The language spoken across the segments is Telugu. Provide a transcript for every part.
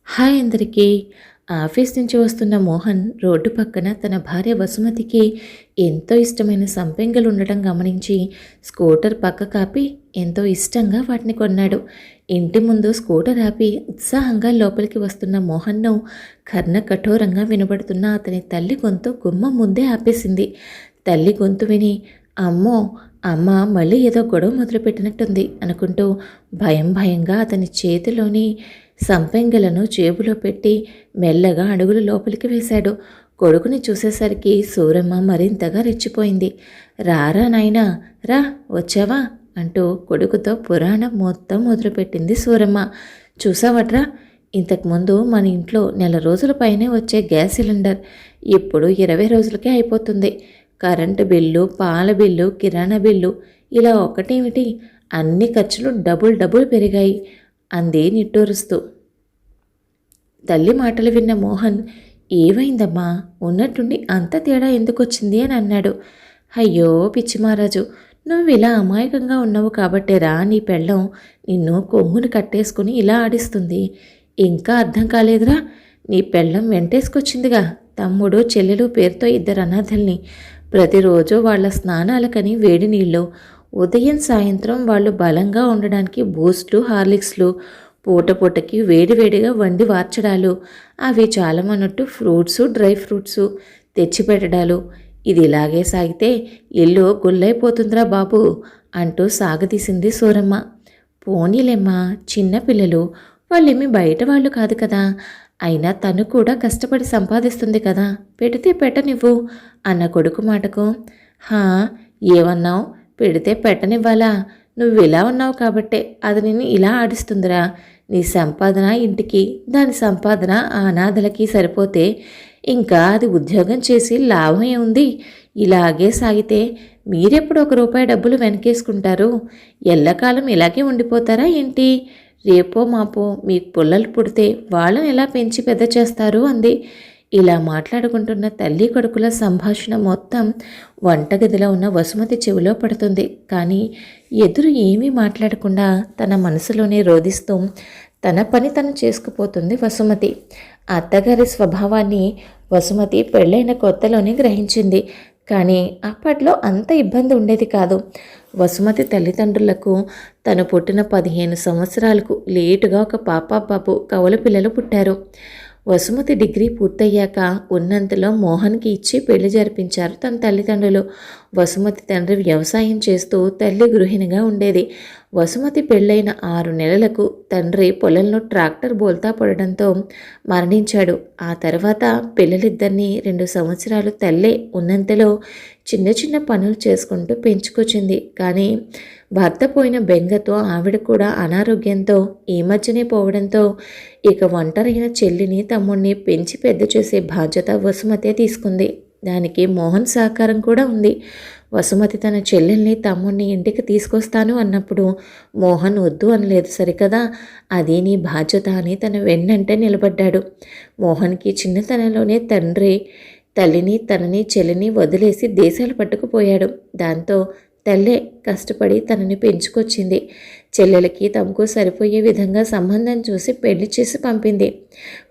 హాయ్ అందరికీ. ఆఫీస్ నుంచి వస్తున్న మోహన్ రోడ్డు పక్కన తన భార్య వసుమతికి ఎంతో ఇష్టమైన సంపెంగలు ఉండటం గమనించి స్కూటర్ పక్క కాపి ఎంతో ఇష్టంగా వాటిని కొన్నాడు. ఇంటి ముందు స్కూటర్ ఆపి ఉత్సాహంగా లోపలికి వస్తున్న మోహన్ను కర్ణ కఠోరంగా వినబడుతున్న అతని తల్లి గొంతు గుమ్మం ముందే ఆపేసింది. తల్లి గొంతు విని అమ్మో, అమ్మ మళ్ళీ ఏదో గొడవ మొదలుపెట్టినట్టుంది అనుకుంటూ భయం భయంగా అతని చేతిలోని సంపెంగలను జేబులో పెట్టి మెల్లగా అడుగులు లోపలికి వేశాడు. కొడుకుని చూసేసరికి సూరమ్మ మరింతగా రెచ్చిపోయింది. రారా నాయనా, రా, వచ్చావా అంటూ కొడుకుతో పురాణం మొత్తం మొదలుపెట్టింది సూరమ్మ. చూసావట్రా, ఇంతకుముందు మన ఇంట్లో నెల రోజుల పైనే వచ్చే గ్యాస్ సిలిండర్ ఇప్పుడు 20 రోజులకే అయిపోతుంది. కరెంటు బిల్లు, పాల బిల్లు, కిరాణా బిల్లు ఇలా ఒకటేమిటి అన్ని ఖర్చులు డబుల్ పెరిగాయి అంది నిట్టూరుస్తూ. తల్లి మాటలు విన్న మోహన్, ఏమైందమ్మా, ఉన్నట్టుండి అంత తేడా ఎందుకొచ్చింది అని అన్నాడు. అయ్యో పిచ్చి మహారాజు, నువ్వు ఇలా అమాయకంగా ఉన్నావు కాబట్టేరా నీ పెళ్ళం నిన్ను కొంగుని కట్టేసుకుని ఇలా ఆడిస్తుంది. ఇంకా అర్థం కాలేదురా, నీ పెళ్ళం వెంటేసుకొచ్చిందిగా తమ్ముడు చెల్లెలు పేరుతో 2 అనాథల్ని. ప్రతిరోజు వాళ్ళ స్నానాలకని వేడి నీళ్ళు, ఉదయం సాయంత్రం వాళ్ళు బలంగా ఉండడానికి బూస్ట్లు, హార్లిక్స్లు, పూటకి వేడివేడిగా వండి వార్చడాలు, అవి చాలమన్నట్టు ఫ్రూట్సు, డ్రై ఫ్రూట్సు తెచ్చిపెట్టడాలు. ఇది ఇలాగే సాగితే ఇల్లు గుల్లైపోతుందిరా బాబు అంటూ సాగదీసింది సూరమ్మ. పోనీలేమ్మా, చిన్నపిల్లలు, వాళ్ళేమీ బయట వాళ్ళు కాదు కదా, అయినా తను కూడా కష్టపడి సంపాదిస్తుంది కదా, పెడితే పెట్టనివ్వు అన్న కొడుకు మాటకు, హా ఏమన్నావు, పెడితే పెట్టనివ్వాలా, నువ్వు ఇలా ఉన్నావు కాబట్టే అది నిన్ను ఇలా ఆడిస్తుందిరా. నీ సంపాదన ఇంటికి, దాని సంపాదన ఆ అనాథలకి సరిపోతే ఇంకా అది ఉద్యోగం చేసి లాభం ఏముంది? ఇలాగే సాగితే మీరెప్పుడు ₹1 డబ్బులు వెనకేసుకుంటారు? ఎల్లకాలం ఇలాగే ఉండిపోతారా ఏంటి? రేపో మాపో మీకు పుల్లలు పుడితే వాళ్ళని ఎలా పెంచి పెద్ద చేస్తారు అంది. ఇలా మాట్లాడుకుంటున్న తల్లి కొడుకుల సంభాషణ మొత్తం వంటగదిలో ఉన్న వసుమతి చెవిలో పడుతుంది. కానీ ఎదురు ఏమీ మాట్లాడకుండా తన మనసులోనే రోధిస్తూ తన పని తను చేసుకుపోతుంది వసుమతి. అత్తగారి స్వభావాన్ని వసుమతి పెళ్ళైన కొత్తలోనే గ్రహించింది. కానీ అప్పట్లో అంత ఇబ్బంది ఉండేది కాదు. వసుమతి తల్లిదండ్రులకు తను పుట్టిన 15 సంవత్సరాలకు లేటుగా ఒక బాబు కవల పిల్లలు పుట్టారు. వసుమతి డిగ్రీ పూర్తయ్యాక ఉన్నంతలో మోహన్కి ఇచ్చి పెళ్లి జరిపించారు తన తల్లిదండ్రులు. వసుమతి తండ్రి వ్యవసాయం చేస్తూ తల్లి గృహిణిగా ఉండేది. వసుమతి పెళ్ళైన 6 నెలలకు తండ్రి పొలంలో ట్రాక్టర్ బోల్తా పడడంతో మరణించాడు. ఆ తర్వాత పిల్లలిద్దరినీ 2 సంవత్సరాలు తల్లే ఉన్నంతలో చిన్న చిన్న పనులు చేసుకుంటూ పెంచుకొచ్చింది. కానీ భర్త పోయిన బెంగతో ఆవిడ కూడా అనారోగ్యంతో ఈ మధ్యనే పోవడంతో ఇక ఒంటరైన చెల్లిని తమ్ముడిని పెంచి పెద్ద చేసే బాధ్యత వసుమతే తీసుకుంది. దానికి మోహన్ సహకారం కూడా ఉంది. వసుమతి తన చెల్లెల్ని తమ్ముడిని ఇంటికి తీసుకొస్తాను అన్నప్పుడు మోహన్ వద్దు అనలేదు సరికదా, అది నీ బాధ్యత అని తన వెన్నంటే నిలబడ్డాడు. మోహన్కి చిన్నతనంలోనే తండ్రి తల్లిని తనని చెల్లిని వదిలేసి దేశాలు పట్టుకుపోయాడు. దాంతో తల్లే కష్టపడి తనని పెంచుకొచ్చింది. చెల్లెలకి తమకు సరిపోయే విధంగా సంబంధం చూసి పెళ్లి చేసి పంపింది.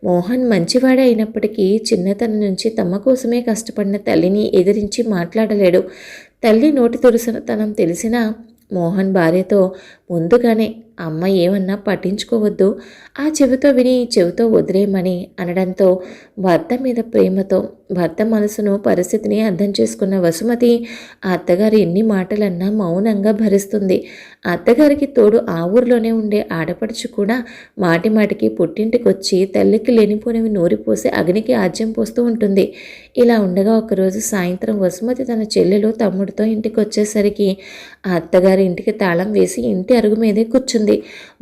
మోహన్ మంచివాడే అయినప్పటికీ చిన్నతనం నుంచి తమ కోసమే కష్టపడిన తల్లిని ఎదిరించి మాట్లాడలేడు. తల్లి నోటి తురుసతనం తెలిసినా మోహన్ భార్యతో ముందుగానే అమ్మ ఏమన్నా పట్టించుకోవద్దు, ఆ చెవితో విని చెవితో వదిలేయమని అనడంతో భర్త మీద ప్రేమతో భర్త మనసును పరిస్థితిని అర్థం చేసుకున్న వసుమతి ఆ అత్తగారు ఎన్ని మాటలన్నా మౌనంగా భరిస్తుంది. అత్తగారికి తోడు ఆ ఊరిలోనే ఉండే ఆడపడుచు కూడా మాటి మాటికి పుట్టింటికి వచ్చి తల్లికి లేనిపోనివి నూరిపోసి అగ్నికి ఆజ్యం పోస్తూ ఉంటుంది. ఇలా ఉండగా ఒకరోజు సాయంత్రం వసుమతి తన చెల్లెలు తమ్ముడితో ఇంటికి వచ్చేసరికి ఆ అత్తగారి ఇంటికి తాళం వేసి ఇంటి అరుగు మీదే కూర్చుంది.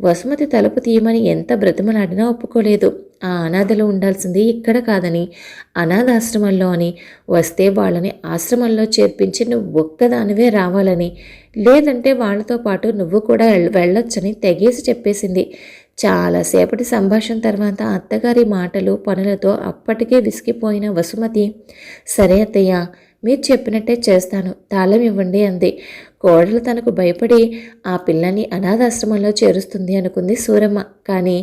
వసుమతి తలుపు తీయమని ఎంత బ్రతిమలాడినా ఒప్పుకోలేదు. ఆ అనాథలు ఉండాల్సింది ఇక్కడ కాదని, అనాథాశ్రమంలో అని, వస్తే వాళ్ళని ఆశ్రమంలో చేర్పించి నువ్వు ఒక్కదానివే రావాలని, లేదంటే వాళ్ళతో పాటు నువ్వు కూడా వెళ్ళొచ్చని తెగేసి చెప్పేసింది. చాలాసేపటి సంభాషణ తర్వాత అత్తగారి మాటలు పనులతో అప్పటికే విసిగిపోయిన వసుమతి, సరే అత్తయ్య, మీరు చెప్పినట్టే చేస్తాను, తాళం ఇవ్వండి అంది. కోడలు తనకు భయపడి ఆ పిల్లని అనాథాశ్రమంలో చేరుస్తుంది అనుకుంది సూరమ్మ. కానీ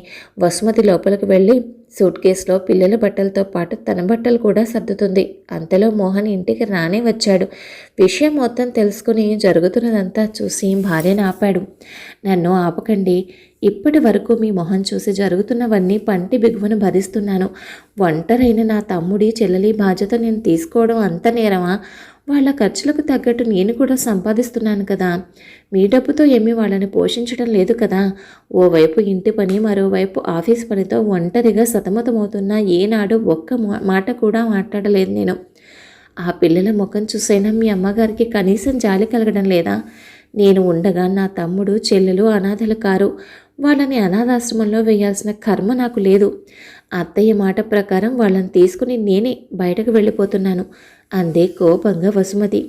వసుమతి లోపలికి వెళ్ళి సూట్ కేసులో పిల్లల బట్టలతో పాటు తన బట్టలు కూడా సర్దుతుంది. అంతలో మోహన్ ఇంటికి రానే వచ్చాడు. విషయం మొత్తం తెలుసుకుని జరుగుతున్నదంతా చూసి భార్యను ఆపాడు. నన్ను ఆపకండి. ఇప్పటి వరకు మీ మొహం చూసి జరుగుతున్నవన్నీ పంటి బిగువన భరిస్తున్నాను. ఒంటరైన నా తమ్ముడి చెల్లెలి బాధ్యత నేను తీసుకోవడం అంత నేరమా? వాళ్ళ ఖర్చులకు తగ్గట్టు నేను కూడా సంపాదిస్తున్నాను కదా. మీ డబ్బుతో ఏమీ వాళ్ళని పోషించడం లేదు కదా. ఓవైపు ఇంటి పని, మరోవైపు ఆఫీస్ పనితో ఒంటరిగా సతమతమవుతున్నా ఏనాడు ఒక్క మాట కూడా మాట్లాడలేదు నేను. ఆ పిల్లల ముఖం చూసైనా మీ అమ్మగారికి కనీసం జాలి కలగడం లేదా? నేను ఉండగా నా తమ్ముడు చెల్లెలు అనాథలు కారు. వాళ్ళని అనాథాశ్రమంలో వేయాల్సిన కర్మ నాకు లేదు. అత్తయ్య మాట ప్రకారం వాళ్ళని తీసుకుని నేనే బయటకు వెళ్ళిపోతున్నాను అందే కోపంగా వసుమతి.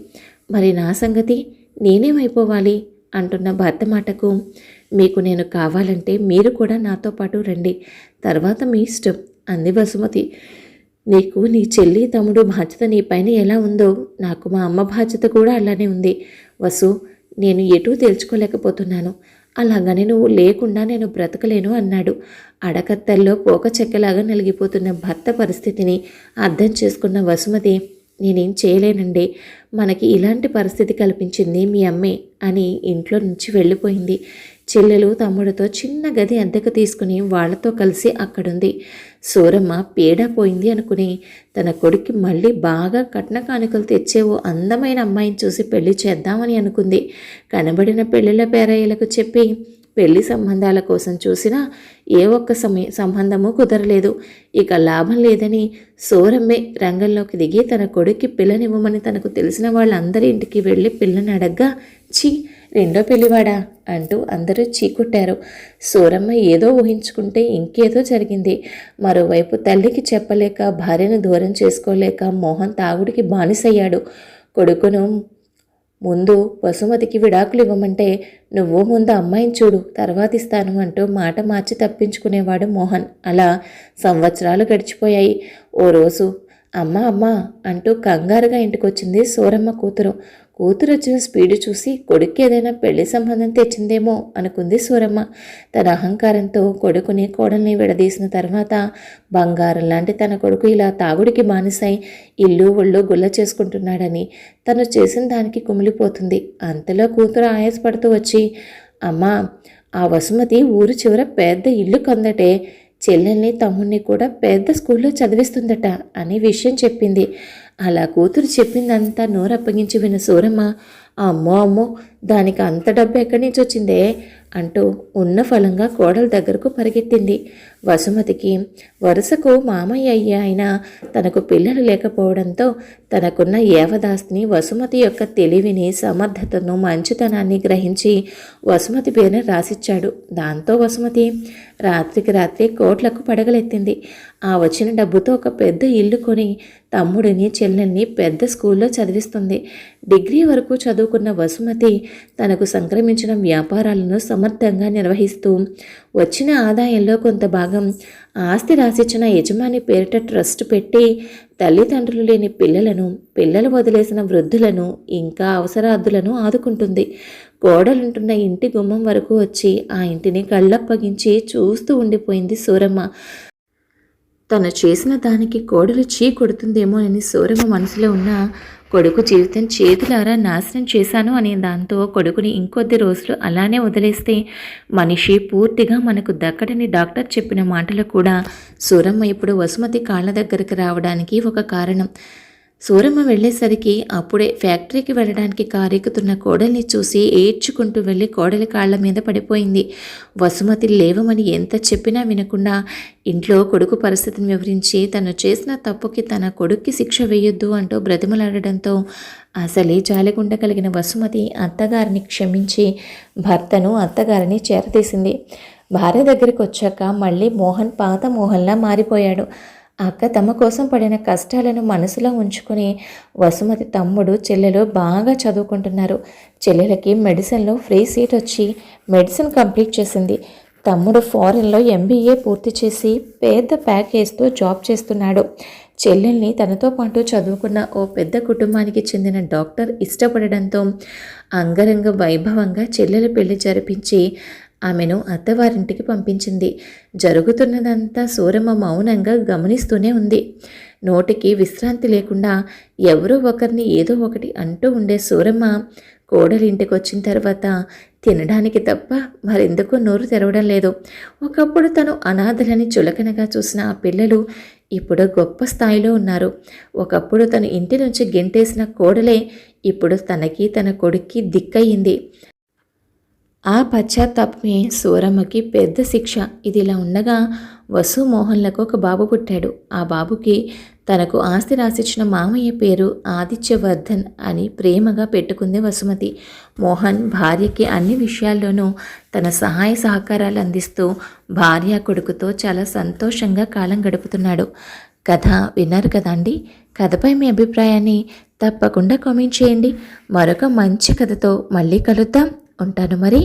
మరి నా సంగతి నేనేమైపోవాలి అంటున్న భర్త మాటకు, మీకు నేను కావాలంటే మీరు కూడా నాతో పాటు రండి, తర్వాత మీ ఇష్టం అంది వసుమతి. నీకు నీ చెల్లి తమ్ముడు బాధ్యత నీ పైన ఎలా ఉందో నాకు మా అమ్మ బాధ్యత కూడా అలానే ఉంది వసు. నేను ఎటూ తేల్చుకోలేకపోతున్నాను. అలాగని నువ్వు లేకుండా నేను బ్రతకలేను అన్నాడు. అడకత్తల్లో పోక చెక్కలాగా నలిగిపోతున్న భర్త పరిస్థితిని అర్థం చేసుకున్న వసుమతి, నేనేం చేయలేనండి, మనకి ఇలాంటి పరిస్థితి కల్పించింది మీ అమ్మే అని ఇంట్లో నుంచి వెళ్ళిపోయింది. చెల్లెలు తమ్ముడితో చిన్న గది అద్దెకు తీసుకుని వాళ్లతో కలిసి అక్కడుంది. సూరమ్మ పీడ పోయింది అనుకుని తన కొడుక్కి మళ్ళీ బాగా కట్న కానుకలు తెచ్చే ఓ అందమైన అమ్మాయిని చూసి పెళ్లి చేద్దామని అనుకుంది. కనబడిన పెళ్లిళ్ళ పేరయ్యలకు చెప్పి పెళ్లి సంబంధాల కోసం చూసినా ఏ ఒక్క సంబంధము కుదరలేదు. ఇక లాభం లేదని సూరమ్మే రంగంలోకి దిగి తన కొడుక్కి పిల్లనివ్వమని తనకు తెలిసిన వాళ్ళందరి ఇంటికి వెళ్ళి పిల్లని అడగ్గా, ఛీ రెండో పెళ్లివాడా అంటూ అందరూ చీకొట్టారు. సూరమ్మ ఏదో ఊహించుకుంటే ఇంకేదో జరిగింది. మరోవైపు తల్లికి చెప్పలేక భార్యను దూరం చేసుకోలేక మోహన్ తాగుడికి బానిసయ్యాడు. కొడుకును ముందు వసుమతికి విడాకులు ఇవ్వమంటే, నువ్వు ముందు అమ్మాయిని చూడు తర్వాత ఇస్తాను అంటూ మాట మార్చి తప్పించుకునేవాడు మోహన్. అలా సంవత్సరాలు గడిచిపోయాయి. ఓ రోజు అమ్మ అంటూ కంగారుగా ఇంటికొచ్చింది సూరమ్మ కూతురు. కూతురు వచ్చిన స్పీడు చూసి కొడుక్కి ఏదైనా పెళ్లి సంబంధం తెచ్చిందేమో అనుకుంది సూరమ్మ. తన అహంకారంతో కొడుకుని కోడల్ని విడదీసిన తర్వాత బంగారం లాంటి తన కొడుకు ఇలా తాగుడికి బానిసై ఇల్లు ఒళ్ళు గుల్ల చేసుకుంటున్నాడని తను చేసిన దానికి కుమిలిపోతుంది. అంతలో కూతురు ఆయాసపడుతూ వచ్చి, అమ్మా ఆ వసుమతి ఊరు చివర పెద్ద ఇల్లు కొందటే, చెల్లెల్ని తమ్ముణ్ణి కూడా పెద్ద స్కూల్లో చదివిస్తుందట అని విషయం చెప్పింది. అలా కూతురు చెప్పిందంతా నోరప్పగించి విన్న సూరమ్మ, అమ్మో దానికి అంత డబ్బు ఎక్కడి నుంచి వచ్చిందే అంటూ ఉన్న ఫలంగా కోడల దగ్గరకు పరిగెత్తింది. వసుమతికి వరుసకు మామయ్య అయినా తనకు పిల్లలు లేకపోవడంతో తనకున్న ఏవదాస్తిని వసుమతి యొక్క తెలివిని, సమర్థతను, మంచితనాన్ని గ్రహించి వసుమతి పేరున రాసిచ్చాడు. దాంతో వసుమతి రాత్రికి రాత్రి కోట్లకు పడగలెత్తింది. ఆ వచ్చిన డబ్బుతో ఒక పెద్ద ఇల్లు కొని తమ్ముడిని చెల్లెల్ని పెద్ద స్కూల్లో చదివిస్తుంది. డిగ్రీ వరకు చదువుకున్న వసుమతి తనకు సంక్రమించిన వ్యాపారాలను సమర్థంగా నిర్వహిస్తూ వచ్చిన ఆదాయంలో కొంత భాగం ఆస్తి రాసిచ్చిన యజమాని పేరిట ట్రస్ట్ పెట్టి తల్లిదండ్రులు లేని పిల్లలను, పిల్లలు వదిలేసిన వృద్ధులను, ఇంకా అవసరార్థులను ఆదుకుంటుంది. కోడలుంటున్న ఇంటి గుమ్మం వరకు వచ్చి ఆ ఇంటిని కళ్ళప్పగించి చూస్తూ ఉండిపోయింది సూరమ్మ. తను చేసిన దానికి కోడలు చీ కొడుతుందేమోనని సూరమ్మ మనసులో ఉన్న కొడుకు జీవితం చేతులారా నాశనం చేశాను అనే దాంతో కొడుకుని ఇంకొద్ది రోజులు అలానే వదిలేస్తే మనిషి పూర్తిగా మనకు దక్కడని డాక్టర్ చెప్పిన మాటలు కూడా సూరమ్మ ఇప్పుడు వసుమతి కాళ్ళ దగ్గరికి రావడానికి ఒక కారణం. సూరమ్మ వెళ్ళేసరికి అప్పుడే ఫ్యాక్టరీకి వెళ్ళడానికి కారెక్కుతున్న కోడల్ని చూసి ఏడ్చుకుంటూ వెళ్ళి కోడలి కాళ్ల మీద పడిపోయింది. వసుమతి లేవమని ఎంత చెప్పినా వినకుండా ఇంట్లో కొడుకు పరిస్థితిని వివరించి తను చేసిన తప్పుకి తన కొడుక్కి శిక్ష వేయొద్దు అంటూ బ్రతిమలాడడంతో అసలే జాలిగుండ కలిగిన వసుమతి అత్తగారిని క్షమించి భర్తను, అత్తగారిని చేరతీసింది. భార్య దగ్గరికి వచ్చాక మళ్ళీ మోహన్ పాత మోహన్లా మారిపోయాడు. అక్క తమ కోసం పడిన కష్టాలను మనసులో ఉంచుకొని వసుమతి తమ్ముడు, చెల్లెలు బాగా చదువుకుంటున్నారు. చెల్లెలకి మెడిసిన్లో ఫ్రీ సీట్ వచ్చి మెడిసిన్ కంప్లీట్ చేసింది. తమ్ముడు ఫారెన్లో MBA పూర్తి చేసి పెద్ద ప్యాకేజ్తో జాబ్ చేస్తున్నాడు. చెల్లెల్ని తనతో పాటు చదువుకున్న ఓ పెద్ద కుటుంబానికి చెందిన డాక్టర్ ఇష్టపడడంతో అంగరంగ వైభవంగా చెల్లెల పెళ్లి జరిపించి ఆమెను అత్తవారింటికి పంపించింది. జరుగుతున్నదంతా సూరమ్మ మౌనంగా గమనిస్తూనే ఉంది. నోటికి విశ్రాంతి లేకుండా ఎవరో ఒకరిని ఏదో ఒకటి అంటూ ఉండే సూరమ్మ కోడలింటికి వచ్చిన తర్వాత తినడానికి తప్ప మరెందుకో నోరు తెరవడం లేదు. ఒకప్పుడు తను అనాథలని చులకనగా చూసిన ఆ పిల్లలు ఇప్పుడు గొప్ప స్థాయిలో ఉన్నారు. ఒకప్పుడు తను ఇంటి నుంచి గెంటేసిన కోడలే ఇప్పుడు తనకి తన కొడుక్కి దిక్కయింది. ఆ పశ్చాత్తాపమే సూరమ్మకి పెద్ద శిక్ష. ఇదిలా ఉండగా వసు మోహన్లకు ఒక బాబు పుట్టాడు. ఆ బాబుకి తనకు ఆస్తి రాసిచ్చిన మామయ్య పేరు ఆదిత్యవర్ధన్ అని ప్రేమగా పెట్టుకుంది వసుమతి. మోహన్ భార్యకి అన్ని విషయాల్లోనూ తన సహాయ సహకారాలు అందిస్తూ భార్య కొడుకుతో చాలా సంతోషంగా కాలం గడుపుతున్నాడు. కథ విన్నారు కదండి. కథపై మీ అభిప్రాయాన్ని తప్పకుండా కామెంట్ చేయండి. మరొక మంచి కథతో మళ్ళీ కలుద్దాం. ఉంటాను మరి.